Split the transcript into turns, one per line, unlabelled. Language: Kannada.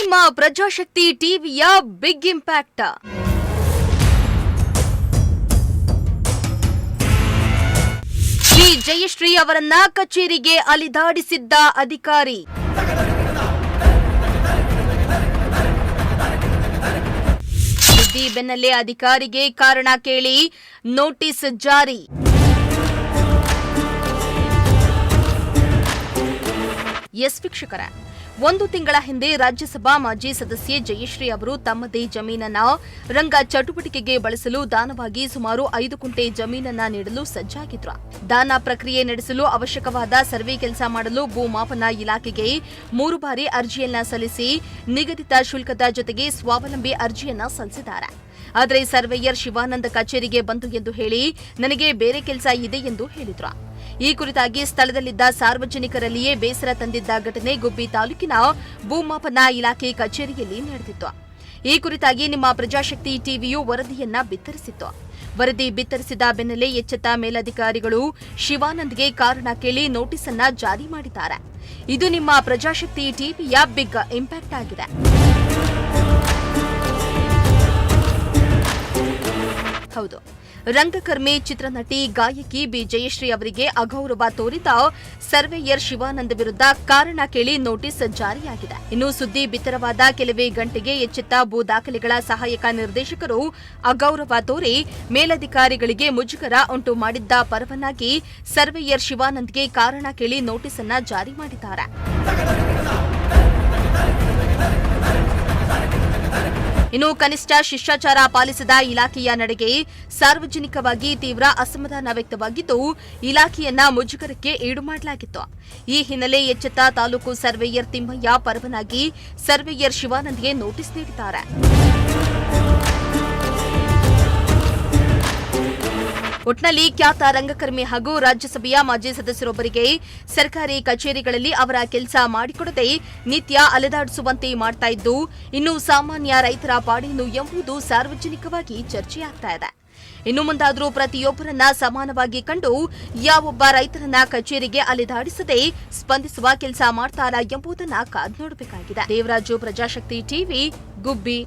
ನಿಮ್ಮ ಪ್ರಜಾಶಕ್ತಿ ಟಿವಿಯ ಬಿಗ್ ಇಂಪ್ಯಾಕ್ಟ್. ಶ್ರೀ ಜಯಶ್ರೀ ಅವರನ್ನ ಕಚೇರಿಗೆ ಅಲಿದಾಡಿಸಿದ್ದ ಅಧಿಕಾರಿ. ಸುದ್ದಿ ಬೆನ್ನಲ್ಲೇ ಅಧಿಕಾರಿಗೆ ಕಾರಣ ಕೇಳಿ ನೋಟಿಸ್ ಜಾರಿ. ಎಸ್ ವೀಕ್ಷಕರ, 1 ತಿಂಗಳ ಹಿಂದೆ ರಾಜ್ಯಸಭಾ ಮಾಜಿ ಸದಸ್ಯೆ ಜಯಶ್ರೀ ಅವರು ತಮ್ಮದೇ ಜಮೀನನ್ನ ರಂಗ ಚಟುವಟಿಕೆಗೆ ಬಳಸಲು ದಾನವಾಗಿ ಸುಮಾರು 5 ಕುಂಟೆ ಜಮೀನನ್ನ ನೀಡಲು ಸಜ್ಜಾಗಿದ್ರು. ದಾನ ಪ್ರಕ್ರಿಯೆ ನಡೆಸಲು ಅವಶ್ಯಕವಾದ ಸರ್ವೆ ಕೆಲಸ ಮಾಡಲು ಭೂಮಾಪನ ಇಲಾಖೆಗೆ 3 ಬಾರಿ ಅರ್ಜಿಯನ್ನ ಸಲ್ಲಿಸಿ ನಿಗದಿತ ಶುಲ್ಕದ ಜೊತೆಗೆ ಸ್ವಾವಲಂಬಿ ಅರ್ಜಿಯನ್ನ ಸಲ್ಲಿಸಿದ್ದಾರೆ. ಆದರೆ ಸರ್ವೇಯರ್ ಶಿವಾನಂದ್ ಕಚೇರಿಗೆ ಬಂತು ಎಂದು ಹೇಳಿ ನನಗೆ ಬೇರೆ ಕೆಲಸ ಇದೆ ಎಂದು ಹೇಳಿದ್ರು. ಈ ಕುರಿತಾಗಿ ಸ್ಥಳದಲ್ಲಿದ್ದ ಸಾರ್ವಜನಿಕರಲ್ಲಿಯೇ ಬೇಸರ ತಂದಿದ್ದ ಘಟನೆ ಗುಬ್ಬಿ ತಾಲೂಕಿನ ಭೂಮಾಪನ ಇಲಾಖೆ ಕಚೇರಿಯಲ್ಲಿ ನಡೆದಿತ್ತು. ಈ ಕುರಿತಾಗಿ ನಿಮ್ಮ ಪ್ರಜಾಶಕ್ತಿ ಟಿವಿಯು ವರದಿಯನ್ನ ಬಿತ್ತರಿಸಿತ್ತು. ವರದಿ ಬಿತ್ತರಿಸಿದ ಬೆನ್ನಲ್ಲೇ ಎಚ್ಚೆತ್ತ ಮೇಲಧಿಕಾರಿಗಳು ಶಿವಾನಂದ್ಗೆ ಕಾರಣ ಕೇಳಿ ನೋಟಿಸ್ ಅನ್ನ ಜಾರಿ ಮಾಡಿದ್ದಾರೆ. ಇದು ನಿಮ್ಮ ಪ್ರಜಾಶಕ್ತಿ ಟಿವಿಯ ಬಿಗ್ ಇಂಪ್ಯಾಕ್ಟ್ ಆಗಿದೆ. ಹೌದು, ರಂಗಕರ್ಮಿ, ಚಿತ್ರನಟಿ, ಗಾಯಕಿ ಬಿ ಜಯಶ್ರೀ ಅವರಿಗೆ ಅಗೌರವ ತೋರಿದ ಸರ್ವೇಯರ್ ಶಿವಾನಂದ್ ವಿರುದ್ಧ ಕಾರಣ ಕೇಳಿ ನೋಟಿಸ್ ಜಾರಿಯಾಗಿದೆ. ಇನ್ನು ಸುದ್ದಿ ಬಿತ್ತರವಾದ ಕೆಲವೇ ಗಂಟೆಗೆ ಎಚ್ಚೆತ್ತ ಭೂ ದಾಖಲೆಗಳ ಸಹಾಯಕ ನಿರ್ದೇಶಕರು ಅಗೌರವ ತೋರಿ ಮೇಲಧಿಕಾರಿಗಳಿಗೆ ಮುಜುಗರ ಉಂಟು ಮಾಡಿದ್ದ ಪರವನ್ನಾಗಿ ಸರ್ವೇಯರ್ ಶಿವಾನಂದ್ಗೆ ಕಾರಣ ಕೇಳಿ ನೋಟಿಸ್ ಅನ್ನ ಜಾರಿ ಮಾಡಿದ್ದಾರೆ. ಇನ್ನು ಕನಿಷ್ಠ ಶಿಷ್ಟಾಚಾರ ಪಾಲಿಸದ ಇಲಾಖೆಯ ನಡೆಗೆ ಸಾರ್ವಜನಿಕವಾಗಿ ತೀವ್ರ ಅಸಮಾಧಾನ ವ್ಯಕ್ತವಾಗಿದ್ದು, ಇಲಾಖೆಯನ್ನ ಮುಜುಗರಕ್ಕೆ ಈಡು ಮಾಡಲಾಗಿತ್ತು. ಈ ಹಿನ್ನೆಲೆ ಎಚ್ಚೆತ್ತ ತಾಲೂಕು ಸರ್ವೇಯರ್ ತಿಮ್ಮಯ್ಯ ಪರವನಾಗಿ ಸರ್ವೇಯರ್ ಶಿವಾನಂದ್ಗೆ ನೋಟಿಸ್ ನೀಡಿದ್ದಾರೆ. ಒಟ್ನಲ್ಲಿ ಖ್ಯಾತ ರಂಗಕರ್ಮಿ ಹಾಗೂ ರಾಜ್ಯಸಭೆಯ ಮಾಜಿ ಸದಸ್ಯರೊಬ್ಬರಿಗೆ ಸರ್ಕಾರಿ ಕಚೇರಿಗಳಲ್ಲಿ ಅವರ ಕೆಲಸ ಮಾಡಿಕೊಡದೆ ನಿತ್ಯ ಅಲೆದಾಡಿಸುವಂತೆ ಮಾಡ್ತಾ ಇದ್ದು, ಇನ್ನು ಸಾಮಾನ್ಯ ರೈತರ ಪಾಡೇನು ಎಂಬುದು ಸಾರ್ವಜನಿಕವಾಗಿ ಚರ್ಚೆಯಾಗ್ತಾ ಇದೆ. ಇನ್ನು ಮುಂದಾದರೂ ಪ್ರತಿಯೊಬ್ಬರನ್ನ ಸಮಾನವಾಗಿ ಕಂಡು ಯಾವೊಬ್ಬ ರೈತರನ್ನ ಕಚೇರಿಗೆ ಅಲೆದಾಡಿಸದೆ ಸ್ಪಂದಿಸುವ ಕೆಲಸ ಮಾಡ್ತಾರಾ ಎಂಬುದನ್ನ ಕಾದು ನೋಡಬೇಕಾಗಿದೆ. ದೇವರಾಜು, ಪ್ರಜಾಶಕ್ತಿ ಟಿವಿ, ಗುಬ್ಬಿ.